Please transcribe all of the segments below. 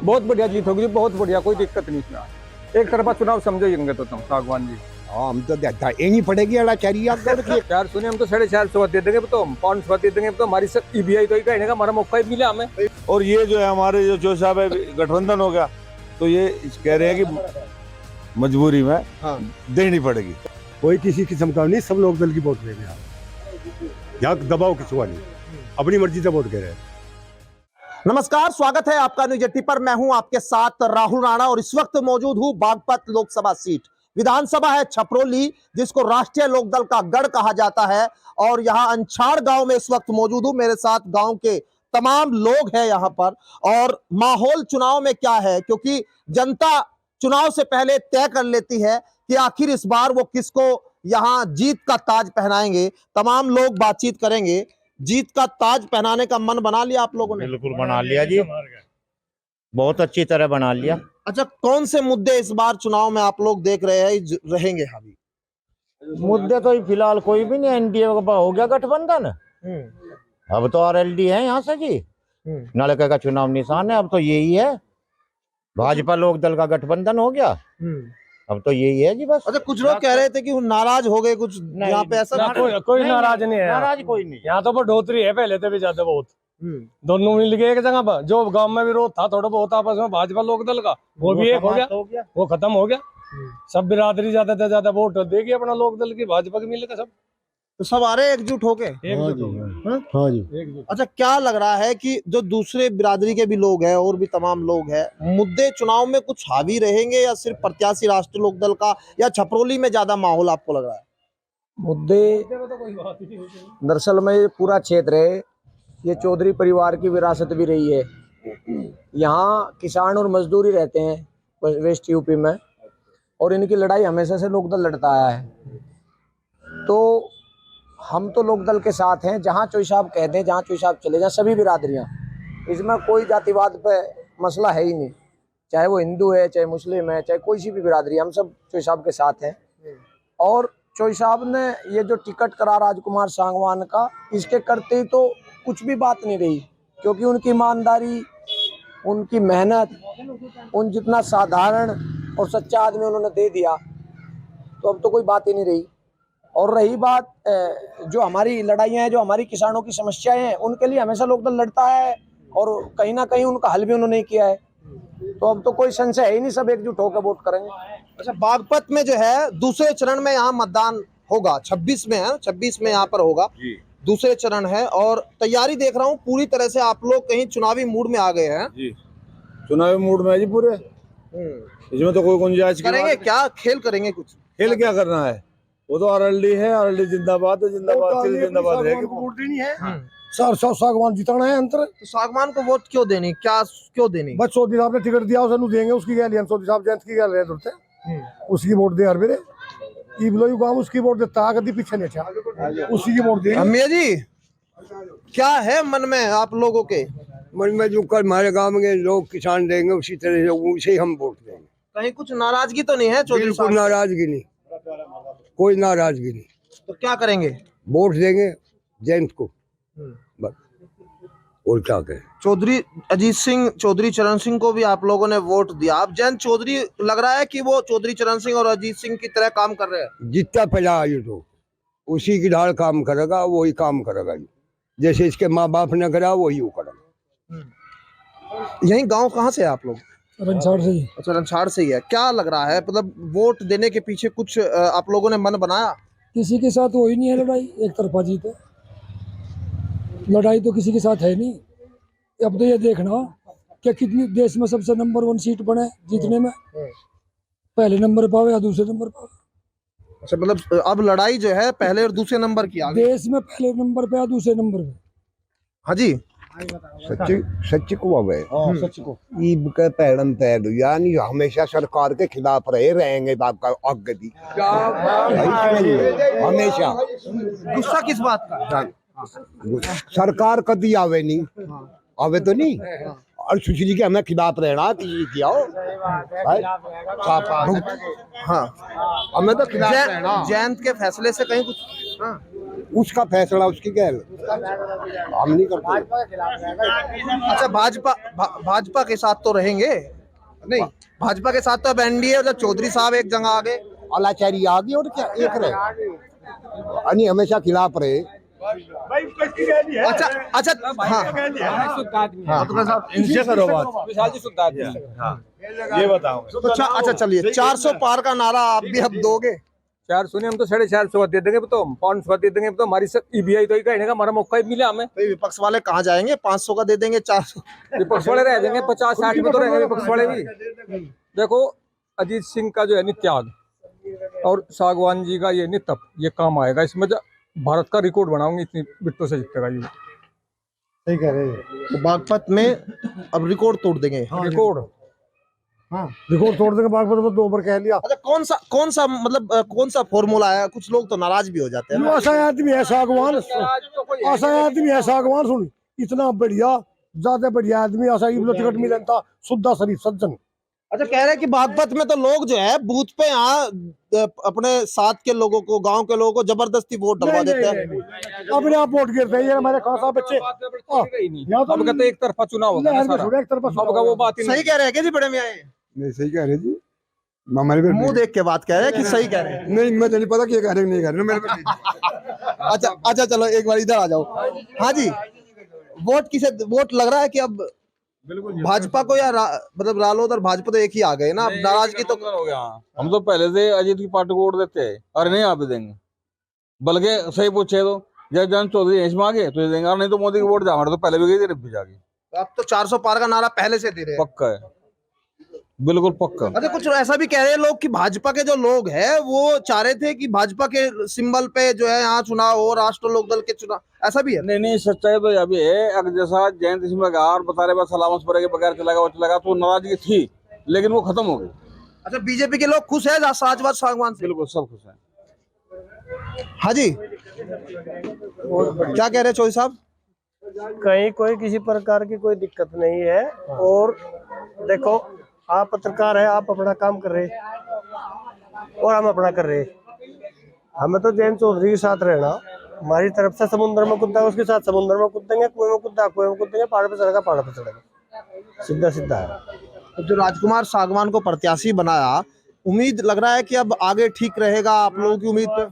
बहुत बढ़िया जीत होगी, बहुत बढ़िया, कोई दिक्कत नहीं इसमें। एक तरफा चुनाव समझेंगे तो तुम सागवान जी। हाँ, हम तो देनी पड़ेगी अड़ा चाहिए यार सुनिए, हम तो 450 दे देंगे, तो हम 500 दे देंगे, तो हमारी सब ईवीआई तो ही कहने का हमारा मौका ही मिला हमें। और ये जो है हमारे जो साहब है गठबंधन हो गया, तो ये कह रहे हैं कि मजबूरी में देनी पड़ेगी। कोई किसी किस्म का नहीं, सब लोग दल की वोट देंगे। यहाँ दबाव किसी नहीं, अपनी मर्जी से वोट दे रहे हैं। नमस्कार, स्वागत है आपका न्यूज 80 पर। मैं हूं आपके साथ राहुल राणा और इस वक्त मौजूद हूं बागपत लोकसभा सीट। विधानसभा है छपरोली, जिसको राष्ट्रीय लोकदल का गढ़ कहा जाता है, और यहां अंछाड़ गांव में इस वक्त मौजूद हूं। मेरे साथ गांव के तमाम लोग हैं यहां पर। और माहौल चुनाव में क्या है, क्योंकि जनता चुनाव से पहले तय कर लेती है कि आखिर इस बार वो किसको यहां जीत का ताज पहनाएंगे। तमाम लोग बातचीत करेंगे। जीत का ताज पहनाने का मन बना लिया आप लोगों ने? बिल्कुल बना लिया जी, बहुत अच्छी तरह बना लिया। अच्छा, कौन से मुद्दे इस बार चुनाव में आप लोग देख रहे हैं रहेंगे हावी? मुद्दे तो फिलहाल कोई भी नहीं, एनडीए हो गया गठबंधन, अब तो आरएलडी है यहाँ से जी, नलके का चुनाव निशान है, अब तो यही है। भाजपा लोक दल का गठबंधन हो गया, अब तो यही है जी बस। अच्छा, कुछ लोग कह रहे थे कि नाराज हो गए कुछ यहाँ पे, ऐसा कोई नाराज नहीं है, नाराज कोई नहीं। यहाँ तो बढ़ोतरी है पहले से भी ज्यादा बहुत। दोनों मिल गए एक जगह पर। जो गांव में विरोध था थोड़ा बहुत आपस में भाजपा लोकदल का, वो भी एक हो गया, वो खत्म हो गया। सब बिरादरी ज्यादा से ज्यादा वोट देगी अपना लोकदल की, भाजपा की मिलेगा सब। तो सब आ रहे एकजुट होके? हाँ जी। अच्छा, क्या लग रहा है कि जो दूसरे बिरादरी के भी लोग हैं और भी तमाम लोग हैं, मुद्दे चुनाव में कुछ हावी रहेंगे, या सिर्फ प्रत्याशी राष्ट्रीय लोकदल का, या छपरोली में ज्यादा माहौल आपको लग रहा है? मुद्दे दरअसल में ये पूरा क्षेत्र है, ये चौधरी परिवार की विरासत भी रही है। यहाँ किसान और मजदूर ही रहते हैं वेस्ट यूपी में, और इनकी लड़ाई हमेशा से लोकदल लड़ता आया है। तो हम तो लोकदल के साथ हैं, जहाँ चोई साहब कहते हैं, जहाँ चोई साहब चले जाएं, सभी बिरादरियाँ, इसमें कोई जातिवाद पे मसला है ही नहीं। चाहे वो हिंदू है, चाहे मुस्लिम है, चाहे कोई सी भी बिरादरी, हम सब चोई साहब के साथ हैं। और चोई साहब ने ये जो टिकट करा राजकुमार सांगवान का, इसके करते ही तो कुछ भी बात नहीं रही, क्योंकि उनकी ईमानदारी, उनकी मेहनत, उन जितना साधारण और सच्चा आदमी उन्होंने दे दिया, तो अब तो कोई बात ही नहीं रही। और रही बात जो हमारी लड़ाइयाँ हैं, जो हमारी किसानों की समस्याएं हैं, उनके लिए हमेशा लोकदल लड़ता है, और कहीं ना कहीं उनका हल भी उन्होंने किया है। तो अब तो कोई संशय है ही नहीं, सब एकजुट होकर वोट करेंगे। अच्छा, बागपत में जो है दूसरे चरण में यहाँ मतदान होगा, 26 में है, 26 में यहाँ पर होगा, दूसरे चरण है। और तैयारी देख रहा हूँ पूरी तरह से आप लोग कहीं चुनावी मूड में आ गए हैं जी, चुनावी मूड में है जी पूरे। इसमें तो कोई गुंजाइश करेंगे क्या, खेल करेंगे कुछ? खेल क्या करना है, वो तो आरएलडी है, आरएलडी जिंदाबाद है, जिंदाबाद जिंदाबाद रहेगी। वोट देनी है, सागवान जिताना है अंतर। तो सागवान को वोट क्यों देनी, क्या क्यों देनी? बस चौधरी साहब ने टिकट दिया, उसे देंगे, उसकी क्या लिया, चौधरी साहब जयंत की क्या ले दुरते, उसकी वोट दे हर मेरे ईबलो काम, उसकी वोट देता कभी पीछे नहीं था, उसी की वोट दे। अम्मिया जी, क्या है मन में आप लोगों के? मन में जो कर हमारे गांव के लोग किसान देंगे, उसी तरह से उसे ही हम वोट देंगे। कहीं कुछ नाराजगी तो नहीं है चौधरी बिल्कुल साहब? नाराजगी नहीं, कोई नाराजगी नहीं। तो क्या करेंगे? वोट देंगे जयंत को, बस, और क्या करें। चौधरी अजीत सिंह, चौधरी चरण सिंह को भी आप लोगों ने वोट दिया। अब जयंत चौधरी लग रहा है कि वो चौधरी चरण सिंह और अजीत सिंह की तरह काम कर रहे हैं। जितना फैला ये तो उसी की ढाल काम करेगा, वही काम करेगा, जैसे इसके माँ बाप ने करा वही वो करेगा। यही गांव कहाँ से है आप लोग? रंछाड़ से ही। अच्छा, रंछाड़ से ही है। क्या लग रहा है, मतलब वोट देने के पीछे कुछ आप लोगों ने मन बनाया? किसी के साथ हो ही नहीं है लड़ाई, एक तरफा जीत है, लड़ाई तो किसी के साथ है नहीं। अब तो ये देखना कि कितनी देश में सबसे नंबर 1 सीट बने जीतने में, पहले नंबर पावे या दूसरे नंबर पावे। अच्छा, मतलब अब लड़ाई जो है पहले और दूसरे नंबर की आ गई। देश में पहले नंबर पे या दूसरे नंबर पे। हाँ जी, सच्ची को अवे ईब के पैरम पैर, यानी हमेशा सरकार के खिलाफ रहेंगे आपका अगदी हमेशा। गुस्सा किस बात का? सरकार कभी आवे नहीं, आवे तो नहीं, और सुशील के हमें खिलाफ रहना किसी किया हो। हाँ, हमें तो खिलाफ रहना। जयंत के फैसले से कहीं कुछ? हाँ, उसका फैसला उसकी गैर हम नहीं करते। अच्छा, भाजपा के साथ तो रहेंगे नहीं, भाजपा के साथ तो अब एनडीए, जब चौधरी साहब एक जगह आ गए, अलाचारी आ गई और क्या एक रहे, यानी हमेशा खिलाफ रहे। अच्छा अच्छा, हाँ इनसे करो बात, ये बताओ। तो अच्छा चलिए, 400 पार का नारा आप भी अब दोगे? 400 नहीं, हम तो 450 दे देंगे, तो 500 दे देंगे, तो हमारी ईबीआई तो ही कहने का हमारा मौका ही मिला हमें। तो विपक्ष वाले कहाँ जाएंगे? 500 का दे देंगे, 400 विपक्ष वाले रह जाएंगे, 50-60 में तो रहेंगे विपक्ष वाले भी। देखो, अजीत सिंह का जो है नित्याग और सागवान जी का ये नितप, ये काम आएगा इसमें। भारत का रिकॉर्ड बनाऊंगी, इतनी बिट्टों से जीतेगा ये। सही कह रहे हैं। तो बागपत में अब रिकॉर्ड तोड़ देंगे। रिकॉर्ड, हाँ रिकॉर्ड तोड़ देंगे बागपत में, 2 ओवर कह लिया। अच्छा, कौन सा मतलब कौन सा फॉर्मूला है? कुछ लोग तो नाराज भी हो जाते हैं ना। ऐसा आदमी है सागवान, ऐसा आदमी है सागवान, सुन इतना बढ़िया, ज्यादा बढ़िया आदमी, ऐसा ही टिकट मिलन था, शुद्धा शरीफ सज्जन। अच्छा, कह रहे हैं कि बागपत में तो लोग जो है बूथ पे यहाँ अपने साथ के लोगों को, गांव के लोगों को जबरदस्ती वोट डलवा देते हैं। अपने आप वोट गिरते हैं, ये हमारे खासा बच्चे। अब कहते एक तरफा चुनाव होगा ना सारा। एक तरफा अब का वो बात ही सही कह रहे हैं क्या जी बड़े मियां? नहीं सही कह रहे जी, हमारे पे मुंह देख के बात कह रहे हैं कि सही कह रहे हैं? नहीं, मैं तो नहीं पता कि कह रहे नहीं कह रहे मेरे को। अच्छा चलो एक बार इधर आ जाओ। हाँ जी, वोट किसे वोट लग रहा है कि अब भाजपा को या मतलब रालोद और भाजपा तो एक ही आ गए ना, अब नाराजगी तो हो गया। हम तो पहले से अजीत की पार्टी को वोट देते हैं, और नहीं आप देंगे, बल्कि सही पूछे तो जब जन चौधरी यश मांगे तो ये देंगे, और नहीं तो मोदी की वोट हमारे तो पहले भी गई थी, भी जाके। अब तो 400 पार का नारा पहले से दे रहे हैं। पक्का है, बिल्कुल पक्का। अच्छा, कुछ ऐसा भी कह रहे हैं लोग कि भाजपा के जो लोग हैं वो चाह रहे थे कि भाजपा के सिंबल पे जो है यहाँ चुनाव हो, राष्ट्र लोक दल के चुनाव, ऐसा भी है? नहीं, सच्चाई तो यह भी है, अगर जैसा जयंत सिंह और बता रहे बस सलामत पर के बगैर चलेगा वो चलेगा, तो नाराजगी थी लेकिन वो खत्म हो गई। अच्छा, बीजेपी के लोग खुश है साजवाद सागवान से? बिल्कुल सब खुश है। हाँ जी, क्या कह रहे चौधरी साहब? कहीं कोई किसी प्रकार की कोई दिक्कत नहीं है। और देखो, आप पत्रकार है, आप अपना काम कर रहे और हम अपना कर रहे। हमें तो जयंत चौधरी के साथ रहना, हमारी तरफ से समुद्र में कूदा उसके साथ समुद्र में कूदेंगे, कुएं में कूदा कुएं में कूदेंगे, पहाड़ पे चढ़ेगा पहाड़ पे चढ़ेगा, सीधा सीधा है। तो जो राजकुमार सागवान को प्रत्याशी बनाया, उम्मीद लग रहा है कि अब आगे ठीक रहेगा आप लोगों की उम्मीद पे?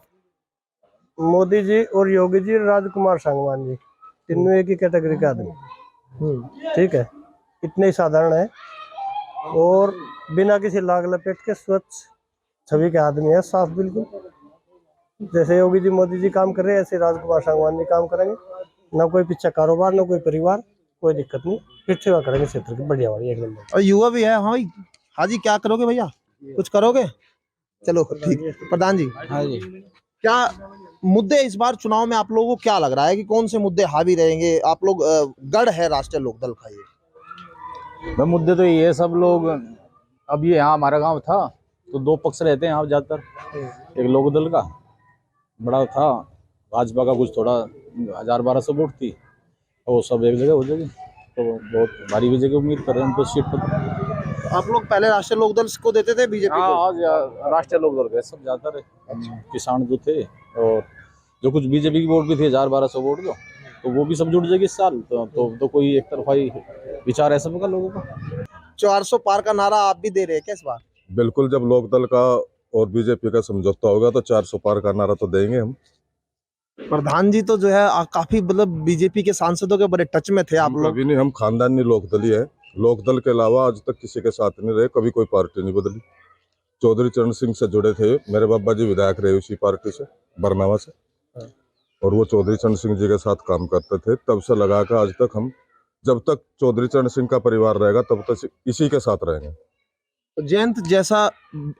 मोदी जी और योगी जी, राजकुमार सागवान जी, तीनों एक ही कैटेगरी के आदमी, ठीक है, इतने ही साधारण है और बिना किसी लाग लपेट के स्वच्छ छवि के आदमी है, साफ बिल्कुल। जैसे योगी जी मोदी जी काम कर रहे हैं, ऐसे राजकुमार सागवान जी काम करेंगे। ना कोई पीछे कारोबार, ना कोई परिवार, कोई दिक्कत नहीं, फिर सेवा करेंगे क्षेत्र की, बढ़िया वाली एक नंबर। और युवा भी है। हाँ भाई, हाँ जी, क्या करोगे भैया, कुछ करोगे? चलो ठीक। प्रधान जी, हाँ जी, क्या मुद्दे इस बार चुनाव में आप लोगों को क्या लग रहा है कि कौन से मुद्दे हावी रहेंगे? आप लोग गढ़ है राष्ट्रीय लोकदल का ये। भाई मुद्दे तो ये सब लोग, अब ये यहाँ हमारा गांव था तो 2 पक्ष रहते हैं यहाँ ज्यादातर, एक लोकदल का बड़ा था, भाजपा का कुछ थोड़ा 1000-1200 वोट थी, वो सब एक जगह हो जाएगी, तो बहुत भारी विजय की उम्मीद कर रहे हैं हम तो सीट पर। आप लोग पहले राष्ट्रीय लोकदल को देते थे बीजेपी को? हाँ, राष्ट्रीय लोकदल के सब ज्यादातर किसान जो थे, और जो कुछ बीजेपी की वोट भी थी 1000-1200 वोट जो, तो वो भी सब जुट जाएगी इस साल। तो कोई एक तरफा ही विचार है सबका लोगों का। 400 पार का नारा आप भी दे रहे हैं क्या इस बार? बिल्कुल, जब लोकदल का और बीजेपी का समझौता होगा तो 400 पार का नारा तो देंगे हम। प्रधान जी तो जो है काफी मतलब बीजेपी के सांसदों के बड़े टच में थे आप लोग। कभी नहीं, हम खानदानी लोकदली है, लोकदल के अलावा आज तक किसी के साथ नहीं रहे, कभी कोई पार्टी नहीं बदली। चौधरी चरण सिंह से जुड़े थे, मेरे बाबा जी विधायक रहे उसी पार्टी से, बरनावा से, और वो चौधरी चरण सिंह जी के साथ काम करते थे, तब से लगा कर आज तक हम, जब तक चौधरी चरण सिंह का परिवार रहेगा तब तक इसी के साथ रहेंगे। जयंत जैसा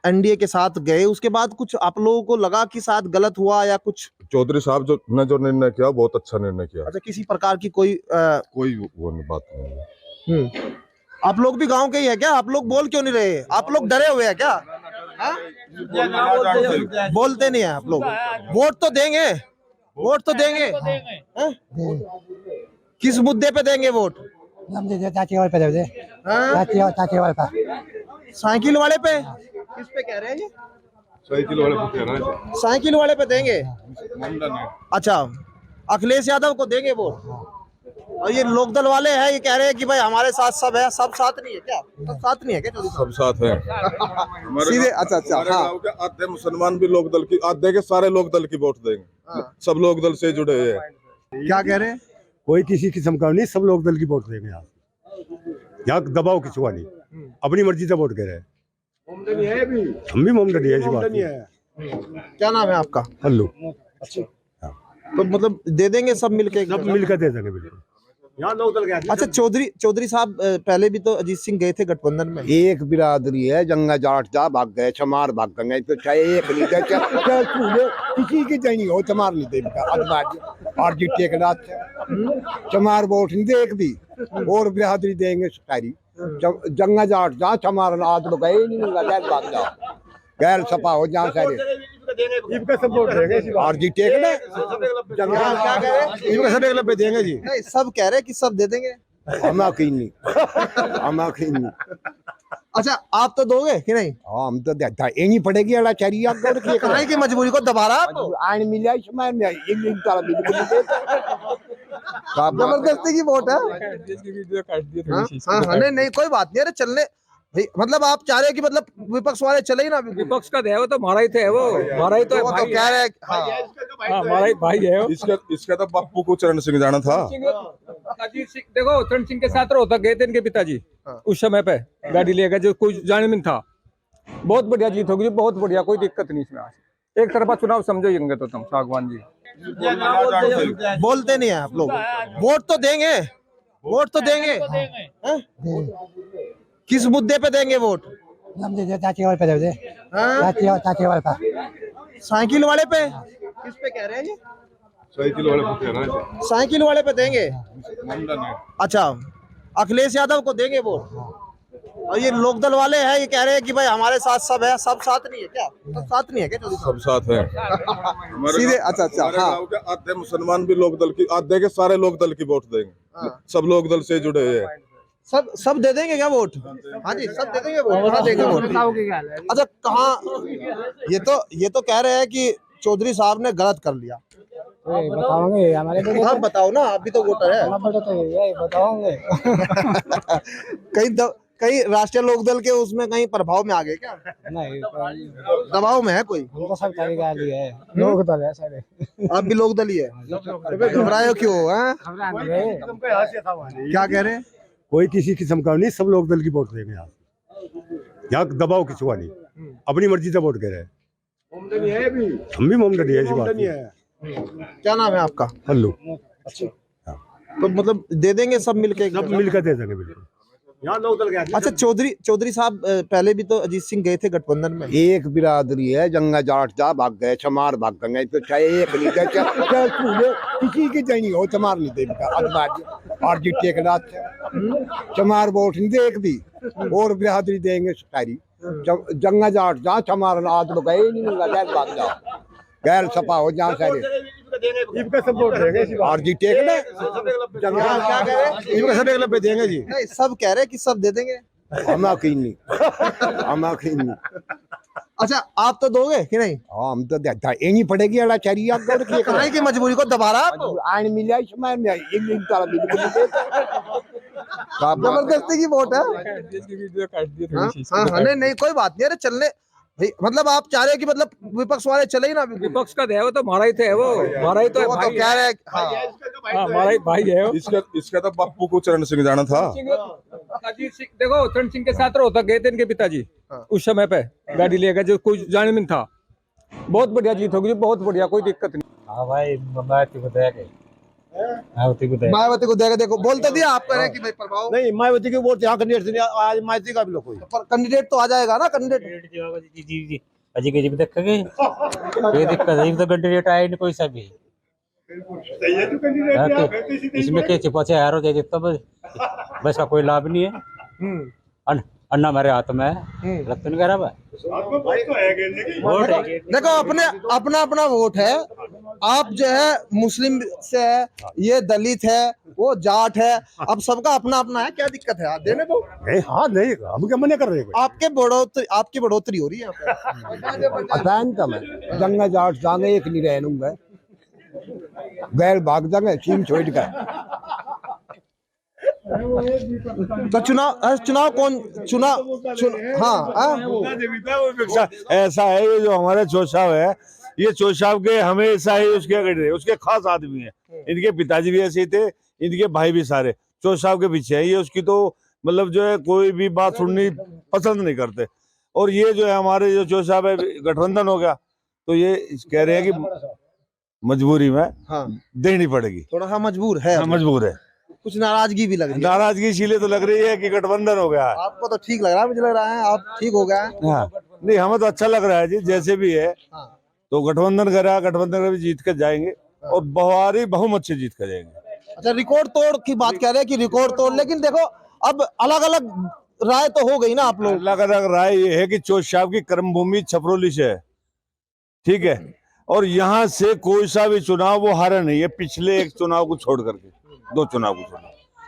एनडीए के साथ गए, उसके बाद कुछ आप लोगों को लगा कि साथ गलत हुआ या कुछ? चौधरी साहब जो निर्णय किया बहुत अच्छा निर्णय किया। अच्छा, किसी प्रकार की कोई वो बात नहीं है। आप लोग भी गांव के ही है क्या? आप लोग बोल क्यों नहीं रहे? आप लोग डरे हुए हैं क्या? बोलते नहीं है आप लोग? वोट तो देंगे, वोट तो देंगे। किस मुद्दे पे देंगे वोट? साइकिल वाले पे? किस पे कह रहे हैं ये? साइकिल वाले पे कह रहे हैं। साइकिल वाले पे देंगे। अच्छा, अखिलेश यादव को देंगे वोट। और ये लोकदल वाले हैं, ये कह रहे हैं कि भाई हमारे साथ सब है, सब साथ नहीं है क्या? सब साथ नहीं है क्या चौधरी सब साहब? साथ है सीधे अच्छा अच्छा हमारे हाँ गांव के आधे मुसलमान भी लोक दल की, आधे के सारे लोक दल की वोट देंगे। हाँ। सब लोक दल से जुड़े हुए हैं। क्या कह रहे हैं? कोई किसी किस्म का नहीं, सब लोग दल की वोट देंगे यहाँ दबाव किसी का नहीं, अपनी मर्जी से वोट कर रहे हैं। हम भी मोमडनी है, ऐसी बात नहीं है। क्या नाम है आपका? हल्लू तो मतलब दे देंगे सब मिलके? सब मिलकर दे देंगे बिल्कुल। यहाँ लोग दल गया। अच्छा, चौधरी साहब पहले भी तो अजीत सिंह गए थे गठबंधन में। एक बिरादरी है, जंगा जाट जा भाग गए, चमार भाग गए, तो चाहे एक नहीं दे, चाहे चूल्हे किसी की चाहिए हो, चमार नहीं दे और जी टेकनाथ चमार वोट नहीं दे एक भी, और बिरादरी देंगे सारी। जंगा जाट जा चमार आज लोग गए नहीं, भाग जाओ गैर सपा हो जहाँ सारे और जी टेक ना सब पे देंगे जी। नहीं, सब कह रहे हैं कि सब दे देंगे। हम नहीं। अच्छा, आप तो दोगे कि नहीं? हम तो देता ही पड़ेगी अड़ा चाहिए आपको कहीं की मजबूरी को दबा रहा आपको? आइन मिल जाए समय में इन ताला बिल्कुल जबरदस्ती की वोट है। हाँ, नहीं कोई बात नहीं। अरे चलने भाई, मतलब आप चाह रहे हैं कि मतलब विपक्ष वाले चले ही ना? विपक्ष का है वो तो हमारा ही थे, वो हमारा ही तो वो तो कह रहे हैं हमारा ही भाई है वो। इसका तो बापू को चरण सिंह जाना था। अजीत सिंह देखो, चरण सिंह के साथ रोहतक गए थे इनके पिताजी उस समय पे, गाड़ी लेकर, जो कोई जाने में था। बहुत बढ़िया जीत होगी, बहुत बढ़िया, कोई दिक्कत नहीं इसमें। आज एक तरफा चुनाव समझो यंगे तो तुम सागवान जी बोलते नहीं है आप लोग। वोट तो देंगे, वोट तो देंगे। किस मुद्दे पे देंगे वोट? साइकिल वाले पे? किस पे कह रहे हैं ये? साइकिल वाले पे देंगे। अच्छा, अखिलेश यादव को देंगे वोट। और ये लोकदल वाले हैं, ये कह रहे हैं कि भाई हमारे साथ सब है, सब साथ नहीं है क्या? सब साथ नहीं है क्या चौधरी साहब? सब साथ है सीधे अच्छा अच्छा हमारे हाँ गांव के आधे मुसलमान भी लोक दल की, आधे के सारे लोक दल की वोट देंगे। सब लोक दल से जुड़े हुए हैं। सब दे देंगे क्या वोट? हाँ जी, सब दे देंगे वोट। कहाँ देंगे वोट? अच्छा, कहाँ? ये तो कह रहे हैं कि चौधरी साहब ने गलत कर लिया। बताओगे हमारे आप बताओ ना, आप भी तो वोटर है। बताओगे कहीं राष्ट्रीय लोकदल के उसमें कहीं प्रभाव में आ गए क्या? नहीं, दबाव में है कोई? हम तो सब तरीके है, लोकदल है सारे। आप भी लोकदल ही है? घबराए क्यों? क्या कह रहे हैं? कोई किसी किस्म का नहीं, सब लोग दल की वोट देंगे यहाँ दबाव किसी का नहीं, अपनी मर्जी से वोट कर रहे हैं। हम भी मोमडनी है, ऐसी बात नहीं है। क्या नाम है आपका? हल्लू तो मतलब दे देंगे सब मिलके? सब मिलकर दे देंगे बिल्कुल। यहाँ लोग दल गया। अच्छा, चौधरी साहब पहले भी तो अजीत सिंह गए थे गठबंधन में। एक बिरादरी है, जंगा जाट जा भाग गए, चमार भाग गए, तो चाहे एक नहीं दे, चाहे चूल्हे किसी की चाहिए हो, चमार नहीं दे और जी टेकनाथ चमार वोट नहीं दे एक भी, और बिरादरी देंगे सारी। जंगा जाट जा चमार आज लोग गए नहीं, भाग जाओ गैर सपा हो जहाँ सारे और जी टेक ना सब पे देंगे जी। नहीं, सब कह रहे हैं कि सब दे देंगे। हम नहीं। अच्छा, आप तो दोगे कि नहीं? हम तो देता ही पड़ेगी अड़ा चाहिए आपको कहीं की मजबूरी को दबा रहा आपको? आइन मिल जाए समय में इन ताला बिल्कुल जबरदस्ती की वोट है। हाँ, नहीं कोई बात नहीं। अरे चलने भाई, मतलब आप चाह रहे हैं कि मतलब विपक्ष वाले चले ही ना? विपक्ष का है वो तो हमारा ही थे, वो हमारा ही तो वो तो कह रहे हैं हमारा ही भाई है वो। इसका तो बापू को चरण सिंह जाना था। अजीत सिंह देखो, चरण सिंह के साथ रोहतक गए थे इनके पिताजी उस समय पे, गाड़ी लेकर, जो कोई जाने में था। बहुत बढ़िया जीत होगी, बहुत बढ़िया, कोई दिक्कत नहीं। हाँ भाई, मायावती मायावती को देगा। देखो, बोल तो दिया आप कह रहे हैं कि भाई प्रभाव नहीं, मायावती की वोट यहाँ कैंडिडेट आज मायावती का भी लोग कोई कैंडिडेट तो आ जाएगा ना? कैंडिडेट जी अजी के जी देखेंगे, ये दिक्कत है तो कैंडिडेट आए नहीं कोई सा भी। इसमें क्या छिपा से हारो दे देता, बस का कोई लाभ नहीं है। अन्ना मेरे हाथ में रक्त नहीं करा वोट है। देखो, अपना वोट है। आप जो है मुस्लिम से है, ये दलित है, वो जाट है, अब सबका अपना अपना है। क्या दिक्कत है? आप देने दो। हाँ नहीं, हम क्या मना कर रहे हैं? आपकी बढ़ोतरी हो रही है यहाँ पे। कम है, जंगा जाट जाने एक नहीं रहूंगा, गैर भाग जाएंगे सीम छोड़ कर। तो चुनाव कौन ऐसा है ये जो हमारे चौसाव है, ये चौसाव के हमेशा ही उसके खास आदमी है। इनके पिताजी भी ऐसे ही थे, इनके भाई भी सारे चौसाव के पीछे है। ये उसकी तो मतलब जो है कोई भी बात सुननी पसंद नहीं करते। और ये जो है हमारे जो चौसाव है, गठबंधन हो गया तो ये कह रहे हैं कि मजबूरी में देनी पड़ेगी। थोड़ा सा मजबूर है, मजबूर है। कुछ नाराजगी भी लग रही है। नाराजगी इसीलिए तो लग रही है कि गठबंधन हो गया है। आपको तो ठीक लग रहा है, मुझे लग रहा है आप ठीक हो गया है। हाँ, नहीं हमें तो अच्छा लग रहा है जी, जैसे भी है। तो गठबंधन करा, गठबंधन में भी जीत कर जाएंगे और भारी बहुमत से जीत कर जाएंगे। अच्छा, रिकॉर्ड तोड़ की बात कह रहे हैं कि रिकॉर्ड तोड़, लेकिन देखो अब अलग अलग राय तो हो गई ना आप लोग। अलग अलग राय ये है कि चौसाव की कर्मभूमि छपरोली से है, ठीक है, और यहाँ से कोई सा भी चुनाव वो हारा नहीं है, पिछले एक चुनाव को छोड़ करके, 2 चुनाव को छोड़।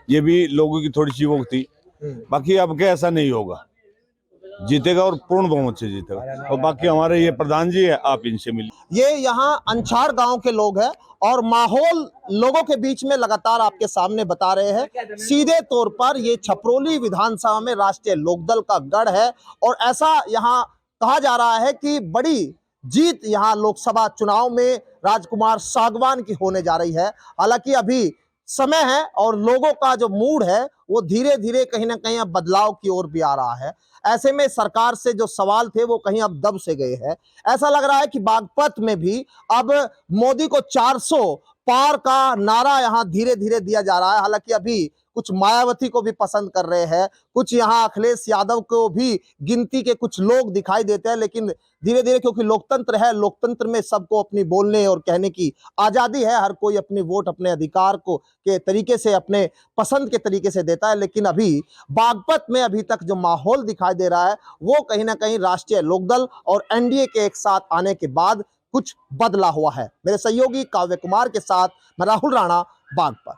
ये भी लोगों की थोड़ी सी वो थी, बाकी अब क्या ऐसा नहीं होगा, जीतेगा और पूर्ण बहुमत से जीतेगा। और बाकी हमारे ये प्रधान जी है, आप इनसे मिलिए। ये यहाँ अंछार गांव के लोग हैं और माहौल लोगों के बीच में लगातार आपके सामने बता रहे हैं। सीधे तौर पर ये छपरोली विधानसभा में राष्ट्रीय लोकदल का गढ़ है और ऐसा यहाँ कहा जा रहा है कि बड़ी जीत यहाँ लोकसभा चुनाव में राजकुमार सागवान की होने जा रही है। हालांकि अभी समय है और लोगों का जो मूड है वो धीरे धीरे कहीं ना कहीं अब बदलाव की ओर भी आ रहा है। ऐसे में सरकार से जो सवाल थे वो कहीं अब दब से गए हैं। ऐसा लग रहा है कि बागपत में भी अब मोदी को 400 पार का नारा यहाँ धीरे धीरे दिया जा रहा है। हालांकि अभी कुछ मायावती को भी पसंद कर रहे हैं, कुछ यहाँ अखिलेश यादव को भी गिनती के कुछ लोग दिखाई देते हैं, लेकिन धीरे धीरे क्योंकि लोकतंत्र है, लोकतंत्र में सबको अपनी बोलने और कहने की आजादी है। हर कोई अपनी वोट अपने अधिकार को के तरीके से, अपने पसंद के तरीके से देता है। लेकिन अभी बागपत में अभी तक जो माहौल दिखाई दे रहा है वो कहीं ना कहीं राष्ट्रीय लोकदल और एनडीए के एक साथ आने के बाद कुछ बदला हुआ है। मेरे सहयोगी काव्य कुमार के साथ मैं राहुल राणा, बागपत।